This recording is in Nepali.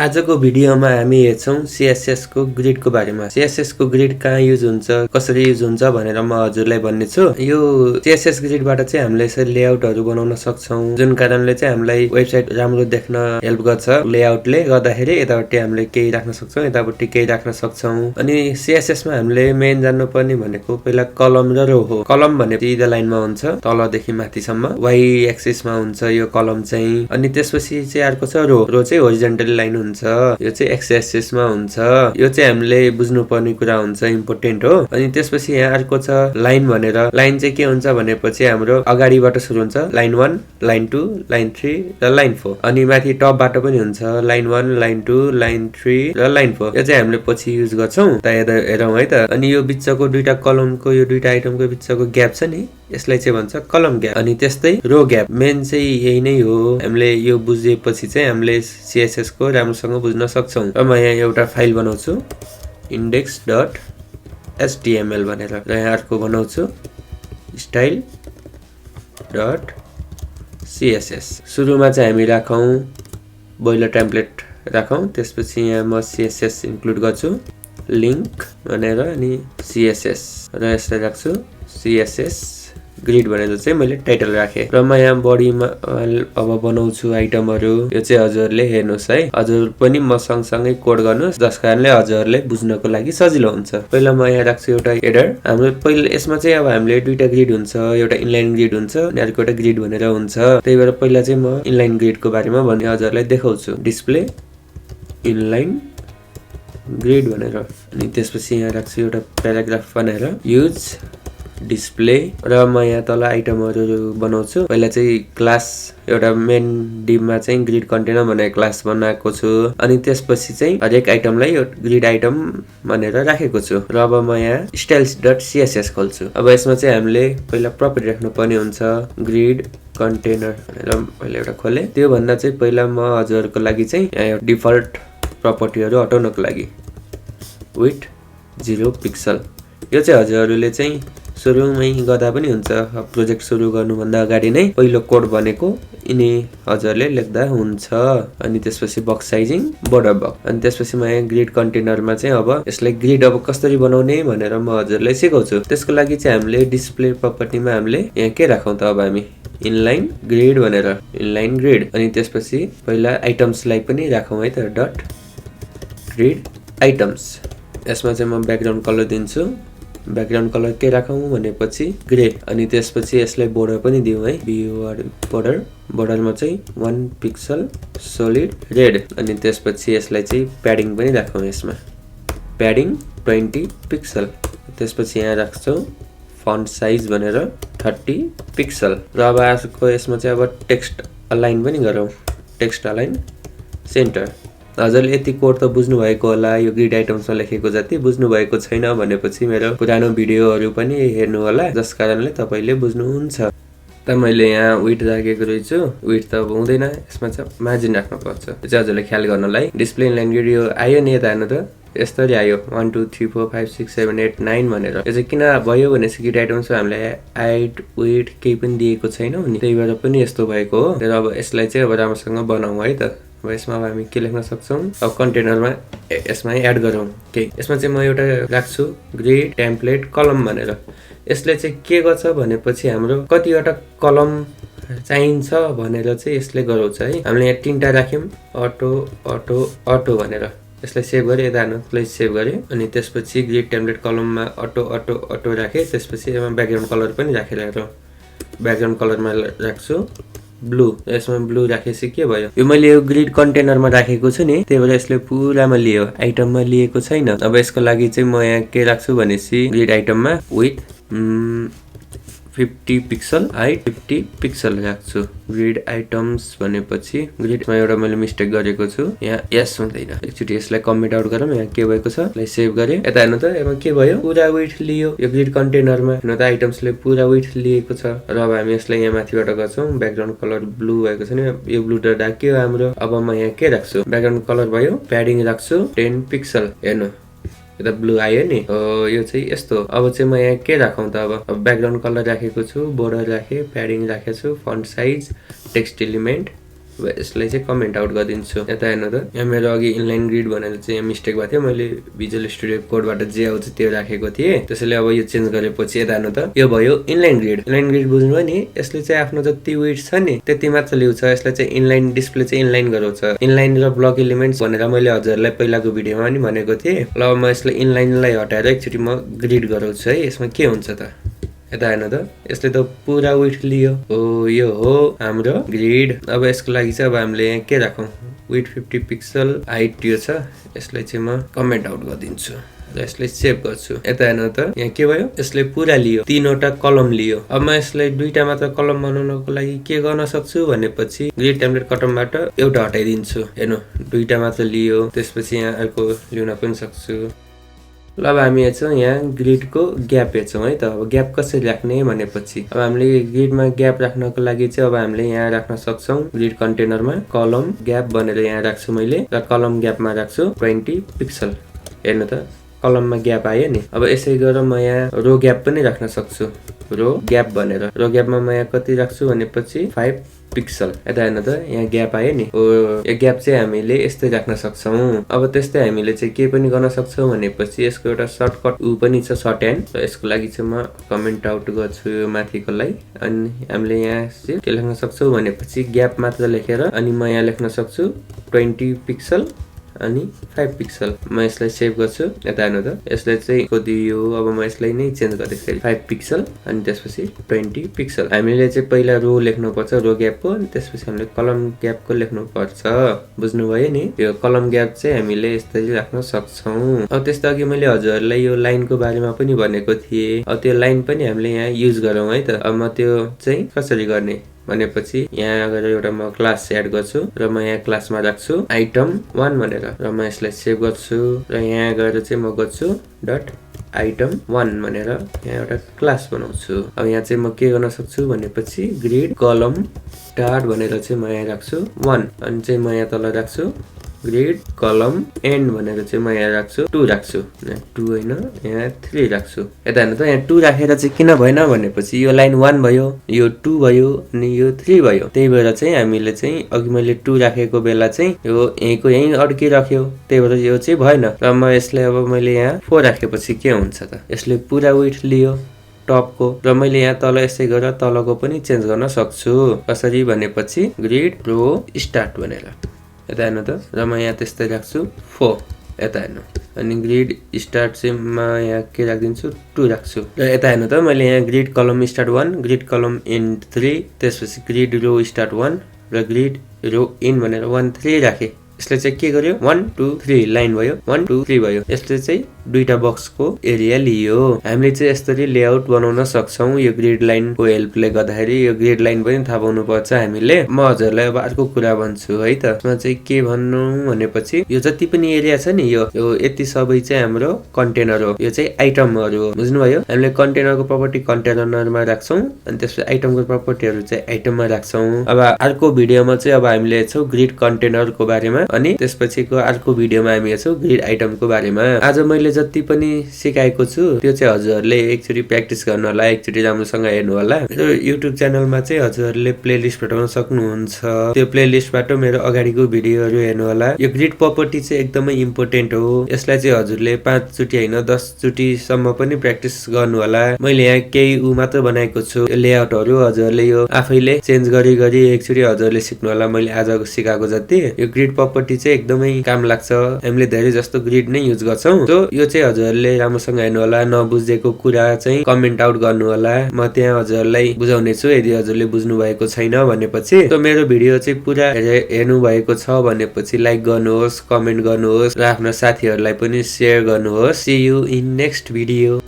आजको भिडियोमा हामी हेर्छौं CSS को ग्रिड को बारेमा। CSS को ग्रिड कहाँ युज हुन्छ, कसरी युज हुन्छ भनेर म हजुरलाई भन्ने छु। यो CSS ग्रिडबाट चाहिँ हामीले यसरी लेआउटहरु बनाउन सक्छौं, जुन कारणले चाहिँ हामीलाई वेबसाइट राम्रो देख्न हेल्प गर्छ। लेआउटले गर्दाखेरि यतापट्टि हामीले केही राख्न सक्छौं, यतापट्टि केही राख्न सक्छौं। अनि CSS मा हामीले मेन जान्नुपर्ने भनेको पहिला कलम र रो हो। कलम भने सिधा लाइनमा हुन्छ तलदेखि माथिसम्म, y एक्सिस मा हुन्छ यो कलम चाहिँ। अनि त्यसपछि चाहिँ अर्को छ रो। रो चाहिँ होरिजोन्टल लाइन हुन्छ, यो चाहिँ एक्स एक्सिस मा हुन्छ। यो चाहिँ हामीले बुझ्नु पर्ने कुरा हुन्छ, इम्पोर्टेन्ट हो। अनि त्यसपछि यहाँ अर्को छ लाइन भनेर। लाइन चाहिँ के हुन्छ भनेपछि हाम्रो अगाडिबाट सुरु हुन्छ लाइन 1, लाइन 2, लाइन 3 र लाइन 4। अनि माथि टपबाट पनि हुन्छ लाइन 1, लाइन 2, लाइन 3 र लाइन 4। यो चाहिँ हामीले पछि युज गर्छौं। त हेरौं है त। अनि यो बिचको दुईटा कलमको यो दुईटा आइटमको बिचको ग्याप छ नि, यसलाई चाहिँ भन्छ कलम ग्याप। अनि त्यस्तै रो ग्याप। मेन चाहिँ यही नै हो। हामीले यो बुझेपछि चाहिँ हामीले CSS को राम्रोसँग बुझ्न सक्छौं। र म यहाँ एउटा फाइल बनाउँछु index.html भनेर। र यहाँ अर्को बनाउँछु style.css। सुरुमा चाहिँ हामी राखौं बोइलर टेम्प्लेट राखौं, त्यसपछि यहाँ म CSS इन्क्लुड गर्छु लिंक भनेर, अनि CSS र यसलाई राख्छु CSS ग्रिड भनेर चाहिँ मैले टाइटल राखे। र म यहाँ बडीमा अब बनाउँछु आइटमहरु। यो चाहिँ हजुरले हेर्नुस् है, हजुर पनि म सँगसँगै कोड गर्नुस्, जसकारणले हजुरले बुझ्नको लागि सजिलो हुन्छ। पहिला म यहाँ राख्छु एउटा हेडर। हाम्रो पहिला यसमा चाहिँ अब हामीले दुईटा ग्रिड हुन्छ, एउटा इनलाइन ग्रिड हुन्छ अनि अर्को एउटा ग्रिड भनेर हुन्छ। त्यही भएर पहिला चाहिँ म इनलाइन ग्रिडको बारेमा भन्ने हजुरलाई देखाउँछु। डिस्प्ले इनलाइन ग्रिड भनेर, अनि त्यसपछि यहाँ राख्छु एउटा प्याराग्राफ बनाएर युज डिस्प्ले। र म यहाँ तल आइटमहरु बनाउँछु। पहिला चाहिँ क्लास एउटा मेन डिभमा चाहिँ ग्रिड कन्टेनर भनेर क्लास बनाएको छु। अनि त्यसपछि चाहिँ हरेक आइटमलाई यो ग्रिड आइटम भनेर राखेको छु। र अब म यहाँ styles.css खोल्छु। अब यसमा चाहिँ हामीले पहिला प्रपर्टी राख्नु पर्ने हुन्छ ग्रिड कन्टेनर भनेर पहिला एउटा खोले। त्यो भन्दा चाहिँ पहिला म हजुरहरुको लागि चाहिँ यहाँ डिफल्ट प्रपर्टीहरु हटाउनको लागि विथ 0 पिक्सल। यो चाहिँ हजुरहरुले चाहिँ सुरुमै गर्दा पनि हुन्छ। प्रोजेक्ट सुरु गर्नुभन्दा अगाडि नै पहिलो कोड भनेको यिनी हजुरले लेख्दा हुन्छ। अनि त्यसपछि बक्स साइजिङ बोर्डर बक्स। अनि त्यसपछि म यहाँ ग्रिड कन्टेनरमा चाहिँ अब यसलाई ग्रिड अब कसरी बनाउने भनेर म हजुरलाई सिकाउँछु। त्यसको लागि चाहिँ हामीले डिस्प्ले प्रपर्टीमा हामीले यहाँ के राखौं त, अब हामी इनलाइन ग्रिड भनेर इनलाइन ग्रिड। अनि त्यसपछि पहिला आइटम्सलाई पनि राखौं है त, डट ग्रिड आइटम्स। यसमा चाहिँ म ब्याकग्राउन्ड कलर दिन्छु। ब्याकग्राउन्ड कलर के राखौं भनेपछि ग्रे। अनि त्यसपछि यसलाई बोर्डर पनि दिउँ है, बोर्डर। बोर्डरमा चाहिँ 1 पिक्सल सोलिड रेड। अनि त्यसपछि यसलाई चाहिँ प्याडिङ पनि राखौं। यसमा प्याडिङ 20 पिक्सल। त्यसपछि यहाँ राख्छौं फन्ट साइज भनेर 30 पिक्सल। र अब आजको यसमा चाहिँ अब टेक्स्ट अलाइन पनि गरौँ, टेक्स्ट अलाइन सेन्टर। हजुरले यति कोड त बुझ्नु भएको होला, यो ग्रिड आइटम्समा लेखेको जति बुझ्नु भएको छैन भनेपछि मेरो पुरानो भिडियोहरु पनि हेर्नु होला, जसकारणले तपाईले बुझ्नुहुन्छ। त मैले यहाँ विड्थ राखेको रहेछु। विड्थ त हुँदैन, यसमा चाहिँ मार्जिन राख्नु पर्छ। यो चाहिँ हजुरले ख्याल गर्नलाई। डिस्प्ले इनलाइन ग्रिड यो आयो नि, यता हेर्नु त यसरी आयो 1 2 3 4 5 6 7 8 9 भनेर। यो चाहिँ किन भयो भनेपछि ग्रिड आइटम्समा हामीले हाइट विड्थ केही पनि दिएको छैनौं नि, त्यही भएर पनि यस्तो भएको हो। र अब यसलाई चाहिँ अब राम्रोसँग बनाऊ है त। अब यसमा अब हामी के लेख्न सक्छौं, अब कन्टेनरमा यसमा एड गरौँ के। यसमा चाहिँ म एउटा राख्छु ग्रिड टेम्प्लेट कलम भनेर। यसले चाहिँ के गर्छ भनेपछि हाम्रो कतिवटा कलम चाहिन्छ भनेर चाहिँ यसले गराउँछ है। हामीले यहाँ 3टा राख्यौं, अटो अटो अटो भनेर। यसलाई सेभ गरे, यता हेर्नुलाई सेभ गरे। अनि त्यसपछि ग्रिड टेम्प्लेट कलममा अटो अटो अटो राखे। त्यसपछि यसमा ब्याकग्राउन्ड कलर पनि राखेर हेरौँ। ब्याकग्राउन्ड कलरमा राख्छु ब्लू। यसमा ब्लू राखेपछि के भयो, यो मैले यो ग्रिड कन्टेनरमा राखेको छु नि, त्यही भएर यसले पुरामा लियो, आइटममा लिएको छैन। अब यसको लागि चाहिँ म यहाँ के राख्छु भनेपछि ग्रिड आइटममा विथ 50 पिक्सल हाइट 50 पिक्सल राख्छु। ग्रिड आइटम्स भनेपछि ग्रिडमा एउटा मैले मिस्टेक गरेको छु, यहाँ यस हुँदैन। एकचोटी यसलाई कमेन्ट आउट गरौँ, यहाँ के भएको छ, यसलाई सेभ गरे। यता हेर्नु त यसमा के भयो, पुरा विड्थ लियो यो ग्रिड कन्टेनरमा। हेर्नु त आइटम्सले पुरा विड्थ लिएको छ। र अब हामी यसलाई यहाँ माथिबाट गर्छौं। ब्याकग्राउन्ड कलर ब्लू भएको छ नि, यो ब्लू त डाक्यो हाम्रो। अब म यहाँ के राख्छु, ब्याकग्राउन्ड कलर भयो, प्याडिङ राख्छु 10 पिक्सल। हेर्नु यता ब्लू आयो नि, यो चाहिँ यस्तो। अब चाहिँ म यहाँ के राखौं त, अब ब्याकग्राउन्ड कलर राखेको छु, बोर्डर राखे, प्याडिङ राखेको छु, फन्ट साइज, टेक्स्ट एलिमेन्ट यसलाई चाहिँ कमेन्ट आउट गरिदिन्छु। यता हेर्नु त, यहाँ मेरो अघि इनलाइन ग्रिड भनेर चाहिँ यहाँ मिस्टेक भएको थियो, मैले भिजुअल स्टुडियो कोडबाट जे आउँछ त्यो राखेको थिएँ। त्यसैले अब यो चेन्ज गरेपछि यता हेर्नु त, यो भयो इनलाइन ग्रिड। इनलाइन ग्रिड बुझ्नुभयो नि, यसले चाहिँ आफ्नो जति वेट छ नि त्यति मात्र ल्याउँछ। यसलाई चाहिँ इनलाइन डिस्प्ले चाहिँ इनलाइन गराउँछ। इनलाइन र ब्लक एलिमेन्ट्स भनेर मैले हजुरलाई पहिलाको भिडियोमा पनि भनेको थिएँ। ल म यसलाई इनलाइनलाई हटाएर एकचोटि म ग्रिड गराउँछु है। यसमा के हुन्छ त, यता हेर्नु त, यसले त पुरा वेट लियो। हो यो हो हाम्रो ग्रिड। अब यसको लागि चाहिँ अब हामीले यहाँ के राखौँ, विथ 50 पिक्सल हाइट यो छ। यसलाई चाहिँ म कमेन्ट आउट गरिदिन्छु र यसलाई सेभ गर्छु। यता हेर्नु त, यहाँ के भयो, यसले पुरा लियो, 3वटा कलम लियो। अब म यसलाई 2टा मात्र कलम बनाउनको लागि के गर्न सक्छु भनेपछि ग्रिड टेम्प्लेट कटमबाट एउटा हटाइदिन्छु। हेर्नु 2टा मात्र लियो, त्यसपछि यहाँ अर्को ल्याउन पनि सक्छु। ल अब हामी हेर्छौँ यहाँ ग्रिडको ग्याप हेर्छौँ है त। अब ग्याप कसरी राख्ने भनेपछि अब हामीले ग्रिडमा ग्याप राख्नको लागि चाहिँ अब हामीले यहाँ राख्न सक्छौँ ग्रिड कन्टेनरमा कलम ग्याप भनेर यहाँ राख्छु मैले, र कलम ग्यापमा राख्छु 20 पिक्सल। हेर्नु त, कलममा ग्याप आयो नि। अब यसै गरेर म यहाँ रो ग्याप पनि राख्न सक्छु, रो ग्याप भनेर। रो ग्यापमा म यहाँ कति राख्छु भनेपछि 5 पिक्सल। यता हेर्नु त, यहाँ ग्याप आयो नि। यो ग्याप चाहिँ हामीले यस्तै राख्न सक्छौँ। अब त्यस्तै हामीले चाहिँ के पनि गर्न सक्छौँ भनेपछि यसको एउटा सर्टकट पनि छ, सर्ट ह्यान्ड। र यसको लागि चाहिँ म कमेन्ट आउट गर्छु यो माथिकोलाई। अनि हामीले यहाँ चाहिँ के लेख्न सक्छौँ भनेपछि ग्याप मात्र लेखेर अनि म यहाँ लेख्न सक्छु 20 पिक्सल अनि 5 पिक्सल। म यसलाई सेभ गर्छु। यता हेर्नु त, यसलाई चाहिँ दियो। अब म यसलाई नै चेन्ज गर्दैछु, 5 पिक्सल अनि त्यसपछि 20 पिक्सल। हामीले चाहिँ पहिला रो लेख्नुपर्छ, रो ग्यापको, अनि त्यसपछि हामीले कलम ग्यापको लेख्नुपर्छ। बुझ्नुभयो नि, यो कलम ग्याप चाहिँ हामीले यसरी राख्न सक्छौँ। अब त्यस्तो अघि मैले हजुरहरूलाई यो लाइनको बारेमा पनि भनेको थिएँ। अब त्यो लाइन पनि हामीले यहाँ युज गरौँ है त। अब म त्यो चाहिँ कसरी गर्ने भनेपछि यहाँ गएर एउटा म क्लास एड गर्छु र म यहाँ क्लासमा राख्छु आइटम 1 भनेर, र म यसलाई सेभ गर्छु र यहाँ गएर चाहिँ म गर्छु डट आइटम 1 भनेर यहाँ एउटा क्लास बनाउँछु। अब यहाँ चाहिँ म के गर्न सक्छु भनेपछि ग्रिड कलम स्टार्ट भनेर चाहिँ म यहाँ राख्छु 1, अनि चाहिँ म यहाँ तल राख्छु ग्रिड कलम एन्ड भनेर चाहिँ म यहाँ राख्छु 2 राख्छु, 2 होइन यहाँ 3 राख्छु। यता हेर्नु त, यहाँ 2 राखेर चाहिँ किन भएन भनेपछि यो लाइन 1 भयो, यो 2 भयो अनि यो 3 भयो। त्यही भएर चाहिँ हामीले चाहिँ अघि मैले 2 राखेको बेला चाहिँ यो यहीँको यहीँ अड्किराख्यो, त्यही भएर यो चाहिँ भएन। र म यसलाई अब मैले यहाँ 4 राखेपछि के हुन्छ त, यसले पुरा वेट लियो टपको, र मैले यहाँ तल यसै गरेर तलको पनि चेन्ज गर्न सक्छु। कसरी भनेपछि ग्रिड रो स्टार्ट भनेर। यता हेर्नु त, र म यहाँ त्यस्तै राख्छु 4। यता हेर्नु, अनि ग्रिड स्टार्ट चाहिँ म यहाँ के राखिदिन्छु 2 राख्छु। र यता हेर्नु त, मैले यहाँ ग्रिड कलम स्टार्ट 1, ग्रिड कलम एन्ड 3, त्यसपछि ग्रिड रो स्टार्ट 1 र ग्रिड रो इन भनेर 1 3 राखेँ। यसले चाहिँ के गर्यो, 1 2 3 लाइन भयो, 1 2 3 भयो। यसले चाहिँ 2टा बक्सको एरिया लियो। हामीले चाहिँ यसरी लेआउट बनाउन सक्छौँ यो ग्रिड लाइनको हेल्पले गर्दाखेरि। यो ग्रिड लाइन पनि थाहा पाउनु पर्छ हामीले। म हजुरलाई अब अर्को कुरा भन्छु है त। यसमा चाहिँ के भन्नु भनेपछि यो जति पनि एरिया छ नि, यो यति सबै चाहिँ हाम्रो कन्टेनर हो, यो चाहिँ आइटमहरू हो। बुझ्नुभयो, हामीले कन्टेनरको प्रपर्टी कन्टेनरमा राख्छौँ अनि त्यसपछि आइटमको प्रपर्टीहरू चाहिँ आइटममा राख्छौँ। अब अर्को भिडियोमा चाहिँ अब हामीले हेर्छौँ ग्रिड कन्टेनरको बारेमा, अनि त्यसपछिको अर्को भिडियोमा हामी हेर्छौँ ग्रिड आइटमको बारेमा। आज मैले जति पनि सिकाएको छु त्यो चाहिँ हजुरहरूले एकचोटि प्र्याक्टिस गर्नु होला, एकचोटि राम्रोसँग हेर्नु होला। मेरो युट्युब च्यानलमा चाहिँ हजुरहरूले प्लेलिस्ट भेटाउन सक्नुहुन्छ, त्यो प्लेलिस्टबाट मेरो अगाडिको भिडियोहरू हेर्नु होला। यो ग्रिड प्रपर्टी चाहिँ एकदमै इम्पोर्टेन्ट हो। यसलाई चाहिँ हजुरले 5 चोटि होइन 10 चोटिसम्म पनि प्र्याक्टिस गर्नु होला। मैले यहाँ केही मात्र बनाएको छु लेआउटहरू, हजुरहरूले यो आफैले चेन्ज गरी गरी एकचोटि हजुरले सिक्नु होला। मैले आज सिकाएको जति यो ग्रिड प्रपर्टी चाहिँ एकदमै काम लाग्छ। हामीले धेरै जस्तो ग्रिड नै युज गर्छौँ। सो यो चाहिँ हजुरहरूले राम्रोसँग हेर्नु होला। नबुझेको कुरा चाहिँ कमेन्ट आउट गर्नु होला, म त्यहाँ हजुरलाई बुझाउने छु यदि हजुरले बुझ्नु भएको छैन भनेपछि। तो मेरो भिडियो चाहिँ पुरा हेर्नु भएको छ भनेपछि लाइक गर्नुहोस्, कमेन्ट गर्नुहोस् र आफ्नो साथीहरूलाई पनि सेयर गर्नुहोस्। See you in next video.